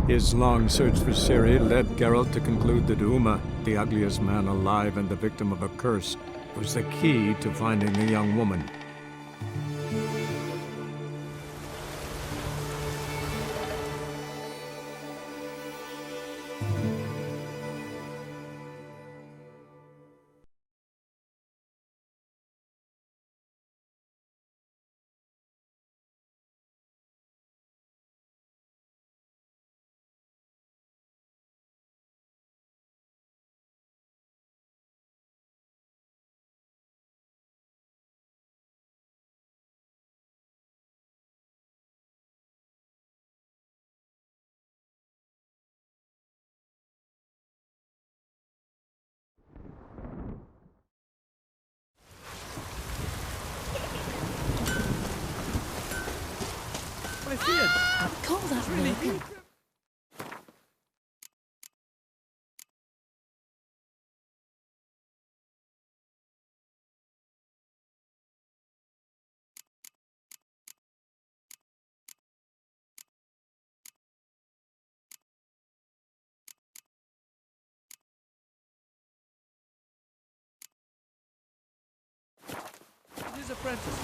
His long search for Ciri led Geralt to conclude that Uma, the ugliest man alive and the victim of a curse, was the key to finding the young woman. I see it. Call that really good. His apprentice.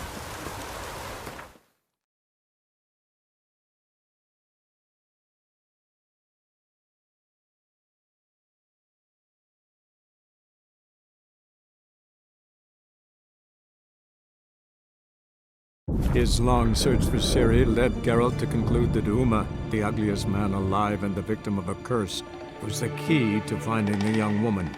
His long search for Ciri led Geralt to conclude that Uma, the ugliest man alive and the victim of a curse, was the key to finding the young woman.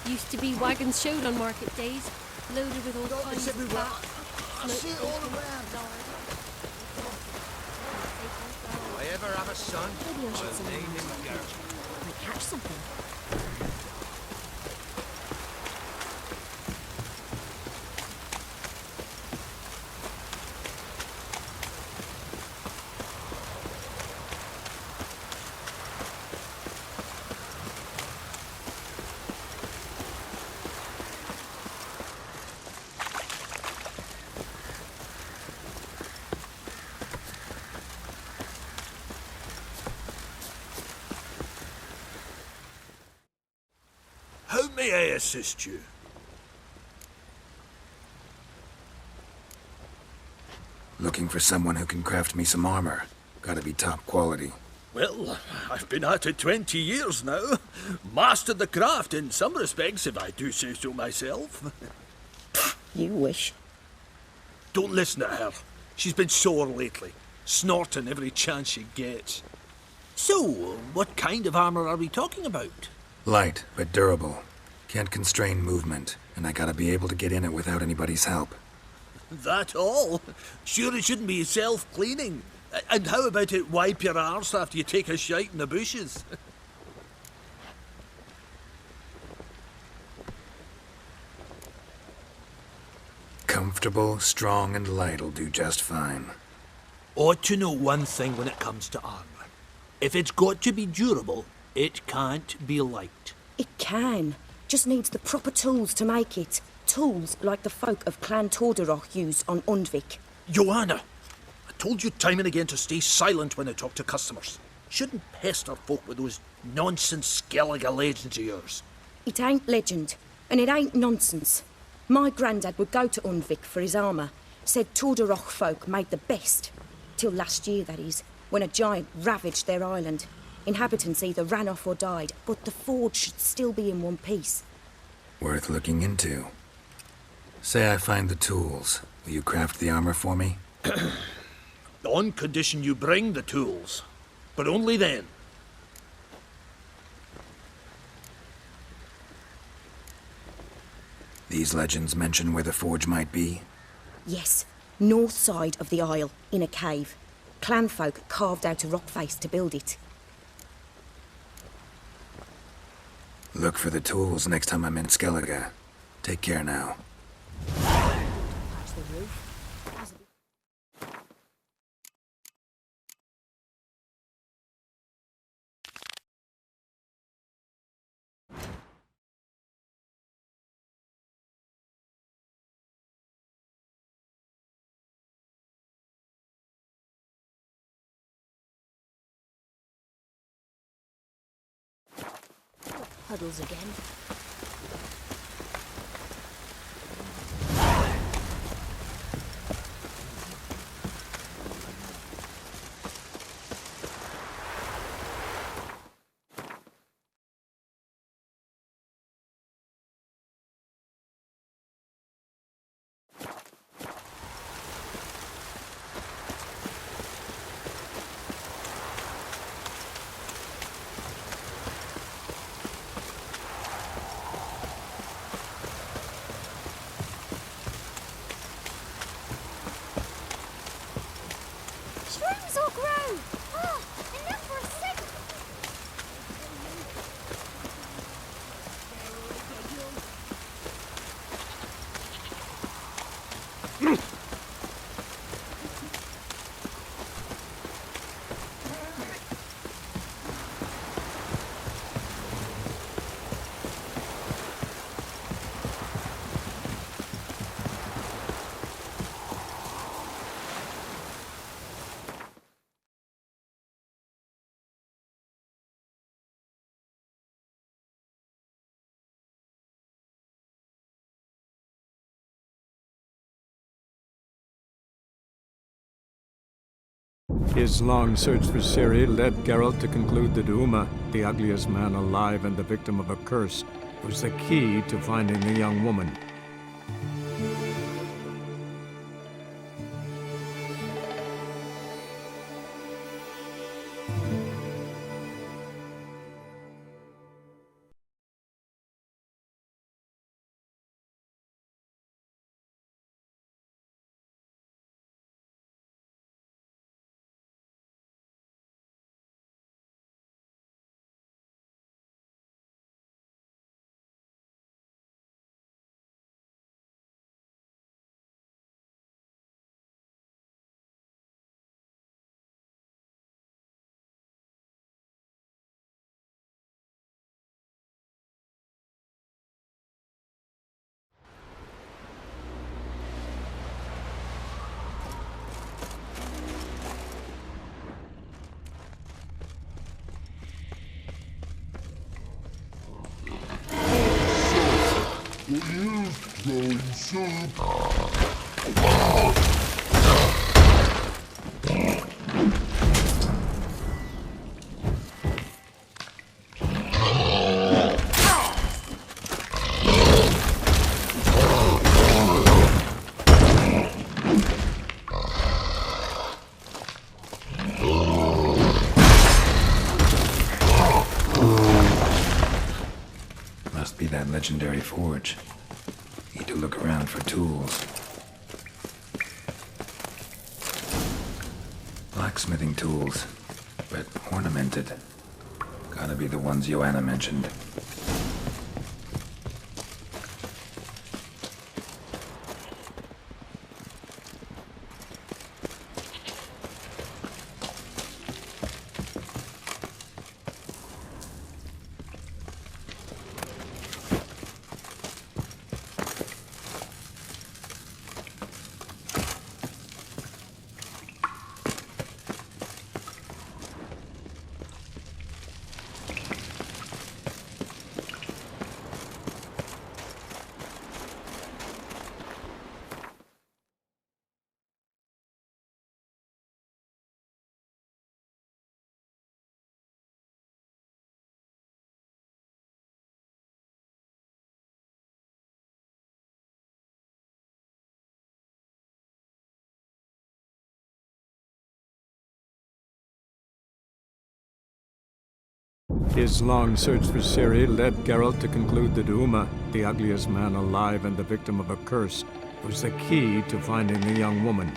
Used to be wagons showed on market days, loaded with all kinds of fat. I see it all around. If I ever have a son, I'll name him Geralt. Might catch something. How may I assist you? Looking for someone who can craft me some armor. Gotta be top quality. Well, I've been at it 20 years now. Mastered the craft in some respects, if I do say so myself. You wish. Don't listen to her. She's been sore lately, snorting every chance she gets. So, what kind of armor are we talking about? Light, but durable. Can't constrain movement, and I gotta be able to get in it without anybody's help. That all? Sure it shouldn't be self-cleaning. And how about it wipe your arse after you take a shite in the bushes? Comfortable, strong, and light'll do just fine. Ought to know one thing when it comes to armor. If it's got to be durable, it can't be light. It can. Just needs the proper tools to make it. Tools like the folk of Clan Torderoch used on Undvik. Joanna, I told you time and again to stay silent when I talk to customers. Shouldn't pester folk with those nonsense Skellige legends of yours. It ain't legend, and it ain't nonsense. My granddad would go to Undvik for his armour. Said Torderoch folk made the best. Till last year, that is, when a giant ravaged their island. Inhabitants either ran off or died, but the forge should still be in one piece. Worth looking into. Say I find the tools. Will you craft the armor for me? On condition you bring the tools. But only then. These legends mention where the forge might be? Yes, north side of the isle, in a cave. Clanfolk carved out a rock face to build it. Look for the tools next time I'm in Skellige. Take care now. Patch the roof. Puddles again. Shrooms all grow! Oh, enough for a second! His long search for Ciri led Geralt to conclude that Uma, the ugliest man alive and the victim of a curse, was the key to finding the young woman. Must be that legendary forge. Need to look around for tools. Blacksmithing tools, but ornamented. Gotta be the ones Joanna mentioned. His long search for Ciri led Geralt to conclude that Uma, the ugliest man alive and the victim of a curse, was the key to finding the young woman.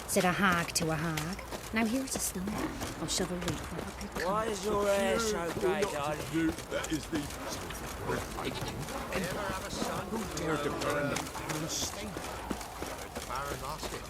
Said a hag to a hag. Now here's a stone. I'll shove a root for a good Why is your hair so grey, darling? That is the Ever have a son? who dared to burn the Baron's stable? The Baron lost it.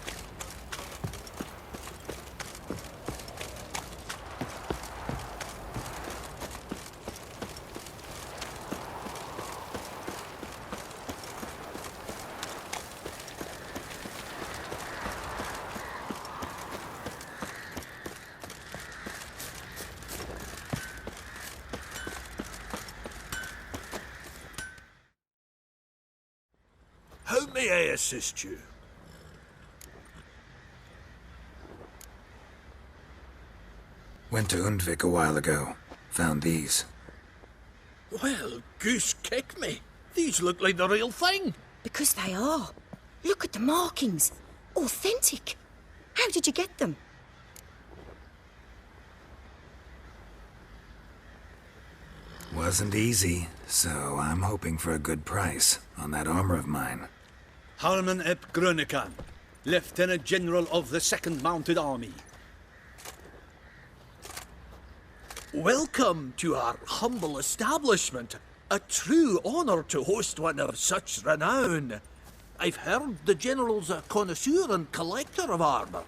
How may I assist you? Went to Undvik a while ago. Found these. Well, goose kick me. These look like the real thing. Because they are. Look at the markings. Authentic. How did you get them? Wasn't easy, so I'm hoping for a good price on that armor of mine. Harman ep Grönekan, Lieutenant General of the 2nd Mounted Army. Welcome to our humble establishment. A true honor to host one of such renown. I've heard the General's a connoisseur and collector of armor.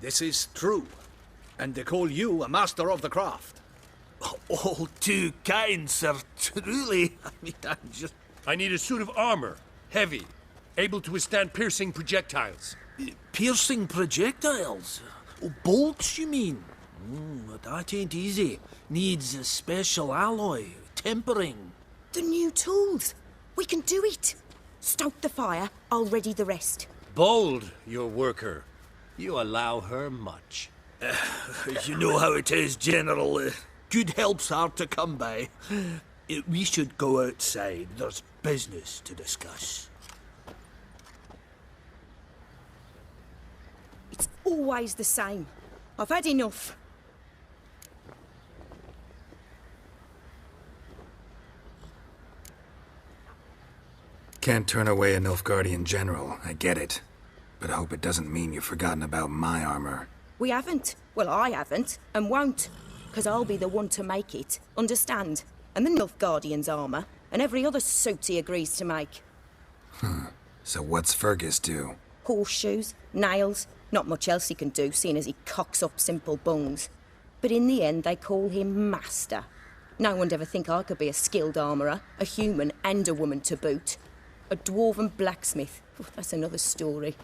This is true, and they call you a master of the craft. All too kind, sir. Truly. I need a suit of armor, heavy, able to withstand piercing projectiles. Piercing projectiles? Oh, bolts, you mean? But that ain't easy. Needs a special alloy, tempering. The new tools. We can do it. Stoke the fire, I'll ready the rest. Bold, your worker. You allow her much. You know how it is, General. Good help's hard to come by. We should go outside. There's business to discuss. It's always the same. I've had enough. Can't turn away a Nilfgaardian general, I get it. But I hope it doesn't mean you've forgotten about my armor. We haven't. Well, I haven't, and won't. Because I'll be the one to make it, understand? And the Nilfgaardian's armour, and every other suit he agrees to make. So what's Fergus do? Horseshoes, nails, not much else he can do, seeing as he cocks up simple bungs. But in the end, they call him Master. No one'd ever think I could be a skilled armourer, a human and a woman to boot. A dwarven blacksmith. Oh, that's another story.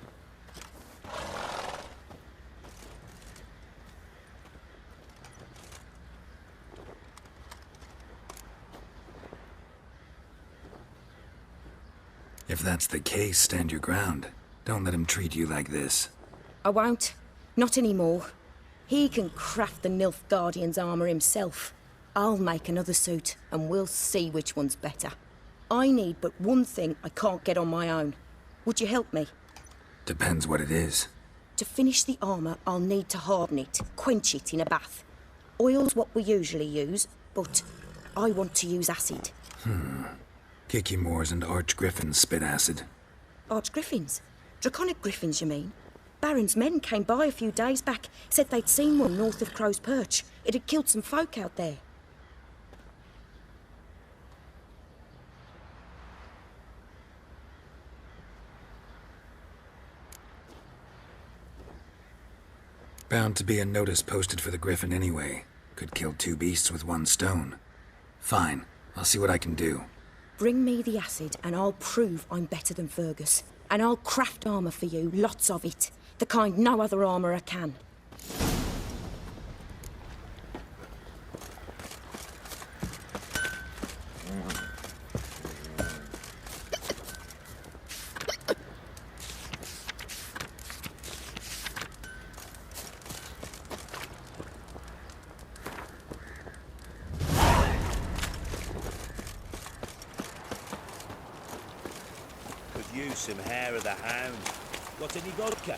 If that's the case, stand your ground. Don't let him treat you like this. I won't. Not anymore. He can craft the Nilfgaardian's armour himself. I'll make another suit, and we'll see which one's better. I need but one thing I can't get on my own. Would you help me? Depends what it is. To finish the armour, I'll need to harden it, quench it in a bath. Oil's what we usually use, but I want to use acid. Kicky Moors and Archgriffins spit acid. Archgriffins? Draconic griffins, you mean? Baron's men came by a few days back, said they'd seen one north of Crow's Perch. It had killed some folk out there. Bound to be a notice posted for the Griffin anyway. Could kill two beasts with one stone. Fine, I'll see what I can do. Bring me the acid and I'll prove I'm better than Fergus. And I'll craft armour for you, lots of it. The kind no other armourer can. Use some hair of the hound. Got any vodka?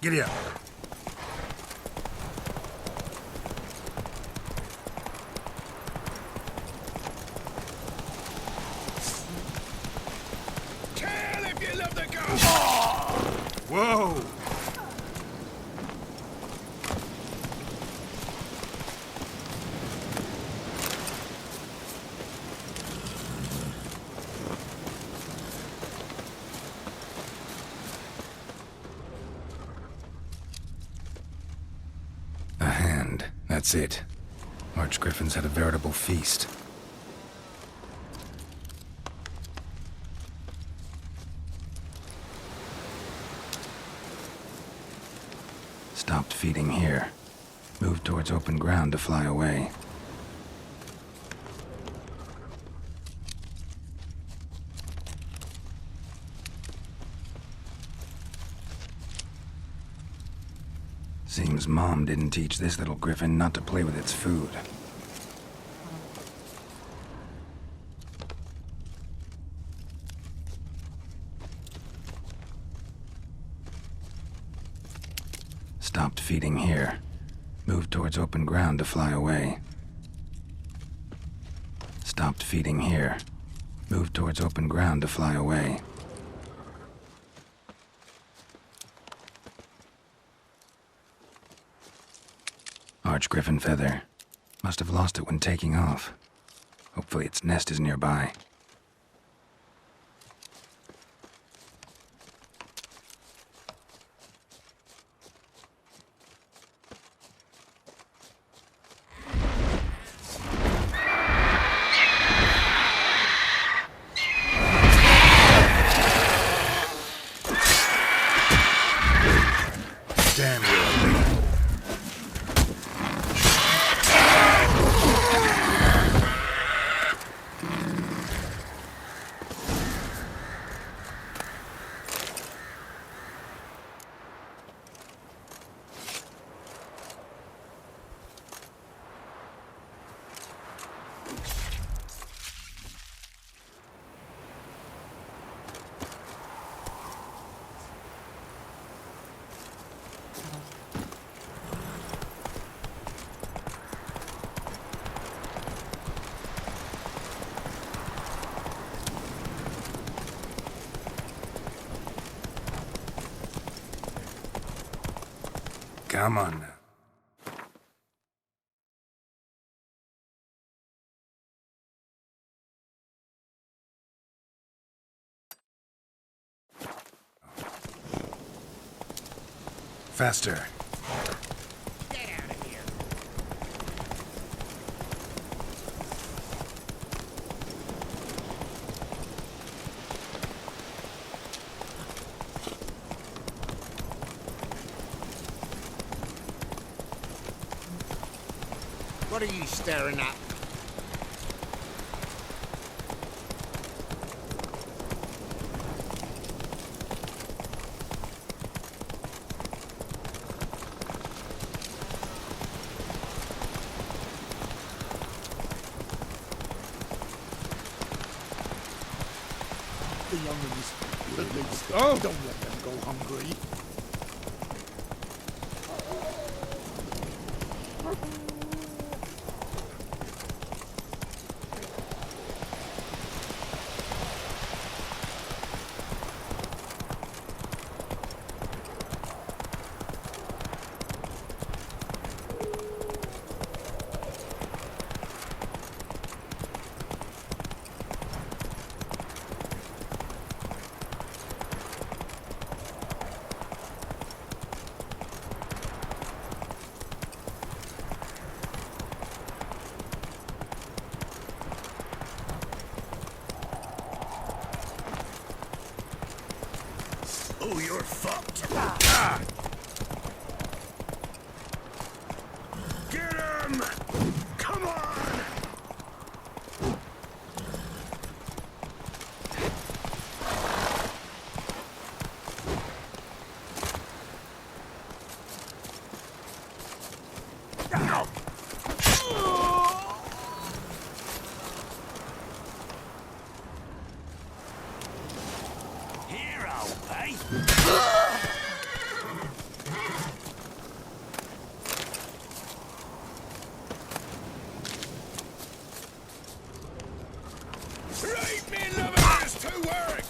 Giddy up. Kill if you love the ghost! Whoa! A hand. That's it. Archgriffins had a veritable feast. Stopped feeding here. Moved towards open ground to fly away. Seems Mom didn't teach this little griffin not to play with its food. Stopped feeding here. Moved towards open ground to fly away. Stopped feeding here. Moved towards open ground to fly away. Archgriffin feather. Must have lost it when taking off. Hopefully its nest is nearby. Come on now. Faster. Get out of here. What are you staring at? The young'uns, at least. Oh! Don't let them go hungry. Oh, you're fucked. Get him! Come on! Hero, eh? Right, me lovers, to work!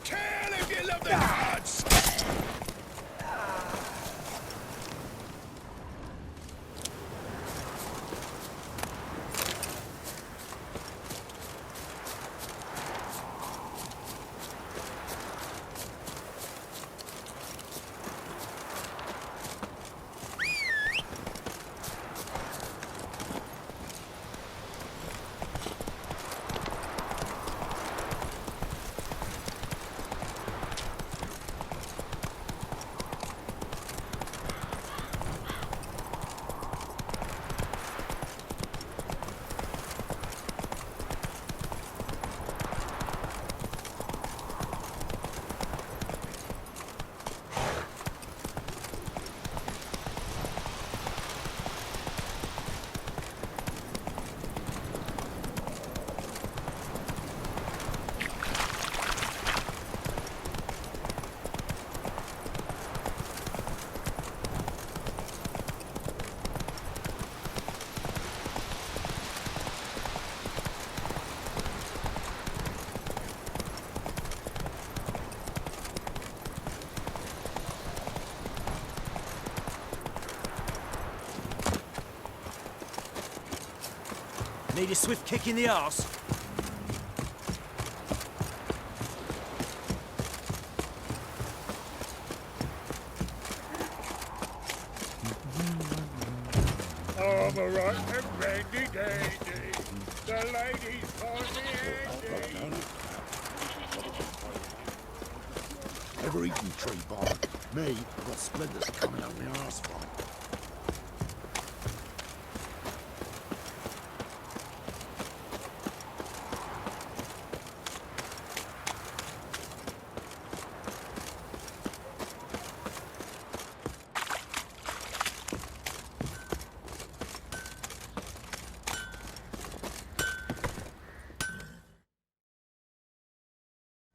Kill if you love the gods! Need a swift kick in the arse? Armour and Randy Dandy, the ladies for the Andy. Ever eaten tree bark? Me, I've got splinters coming out my arse from.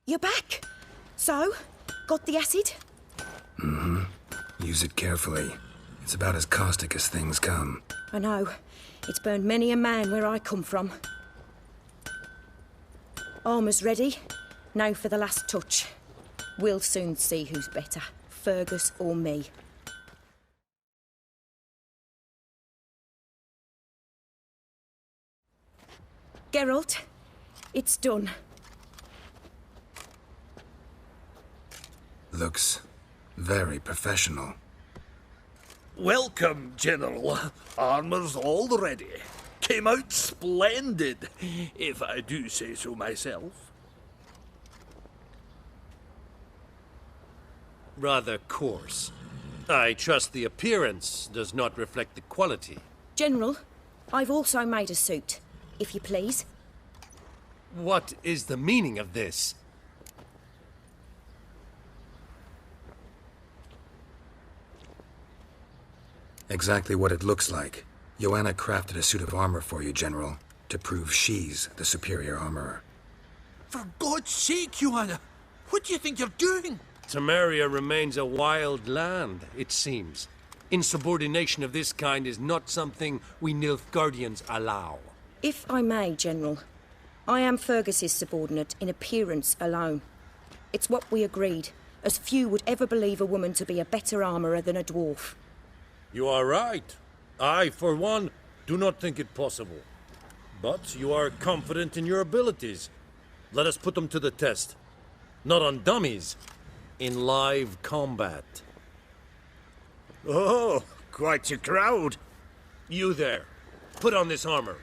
You're back. So, got the acid? Use it carefully. It's about as caustic as things come. I know. It's burned many a man where I come from. Armour's ready. Now for the last touch. We'll soon see who's better, Fergus or me. Geralt, it's done. Looks very professional. Welcome, General. Armour's all ready. Came out splendid, if I do say so myself. Rather coarse. I trust the appearance does not reflect the quality. General, I've also made a suit, if you please. What is the meaning of this? Exactly what it looks like. Joanna crafted a suit of armor for you, General, to prove she's the superior armorer. For God's sake, Joanna, what do you think you're doing? Temeria remains a wild land, it seems. Insubordination of this kind is not something we Nilfgaardians allow. If I may, General, I am Fergus's subordinate in appearance alone. It's what we agreed, as few would ever believe a woman to be a better armourer than a dwarf. You are right. I, for one, do not think it possible. But you are confident in your abilities. Let us put them to the test. Not on dummies, in live combat. Oh, quite a crowd. You there, put on this armor.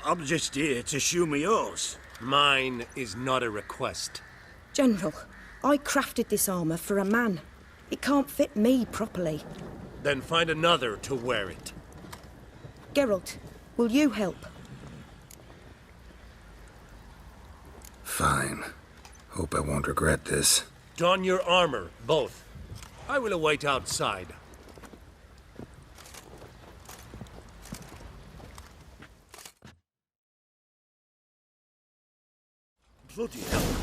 I'm just here to show me yours. Mine is not a request. General, I crafted this armour for a man. It can't fit me properly. Then find another to wear it. Geralt, will you help? Fine. Hope I won't regret this. Don your armor, both. I will await outside. Bloody hell.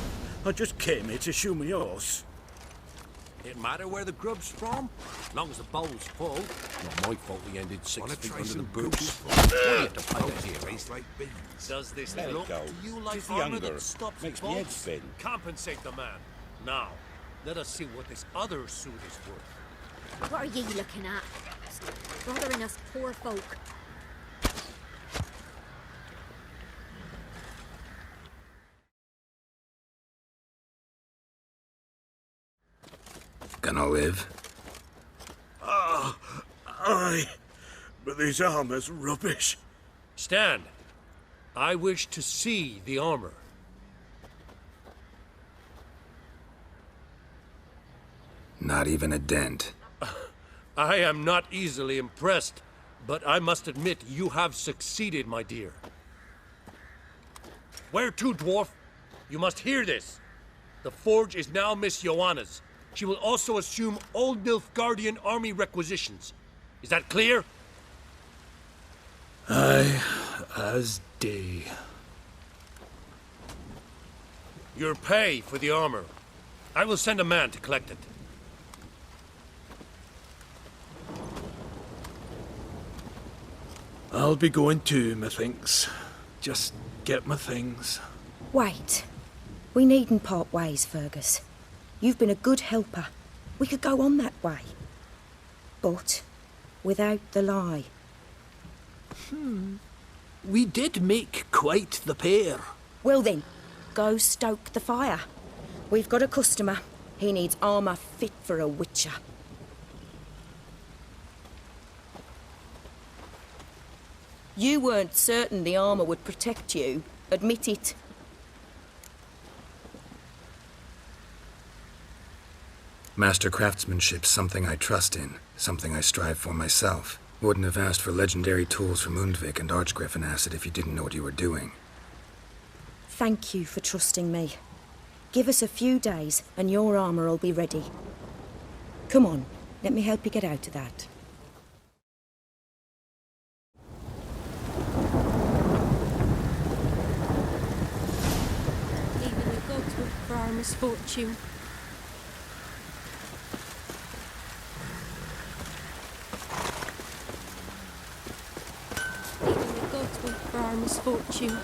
I just came here to show me yours. It matter where the grub's from? As long as the bowl's full. Not my fault we ended 6 feet under the boots. What do you have to pay the dearies? Does this There look you go. to you like Just the armor hunger. that stops Makes me head bolts? spin. Compensate the man. Now, let us see what this other suit is worth. What are ye looking at? Bothering us poor folk. Gonna live? Aye, but this armour's rubbish. Stand. I wish to see the armor. Not even a dent. I am not easily impressed, but I must admit you have succeeded, my dear. Where to, dwarf? You must hear this. The forge is now Miss Joanna's. She will also assume all Nilfgaardian army requisitions. Is that clear? Aye, as day. Your pay for the armor. I will send a man to collect it. I'll be going too, methinks. Just get my things. Wait. We needn't part ways, Fergus. You've been a good helper. We could go on that way. But without the lie. We did make quite the pair. Well then, go stoke the fire. We've got a customer. He needs armour fit for a witcher. You weren't certain the armour would protect you. Admit it. Master craftsmanship's something I trust in, something I strive for myself. Wouldn't have asked for legendary tools from Undvik and Archgriffin acid if you didn't know what you were doing. Thank you for trusting me. Give us a few days and your armour will be ready. Come on, let me help you get out of that. Even the gods weep for our misfortune. Even the gods weep for our misfortune.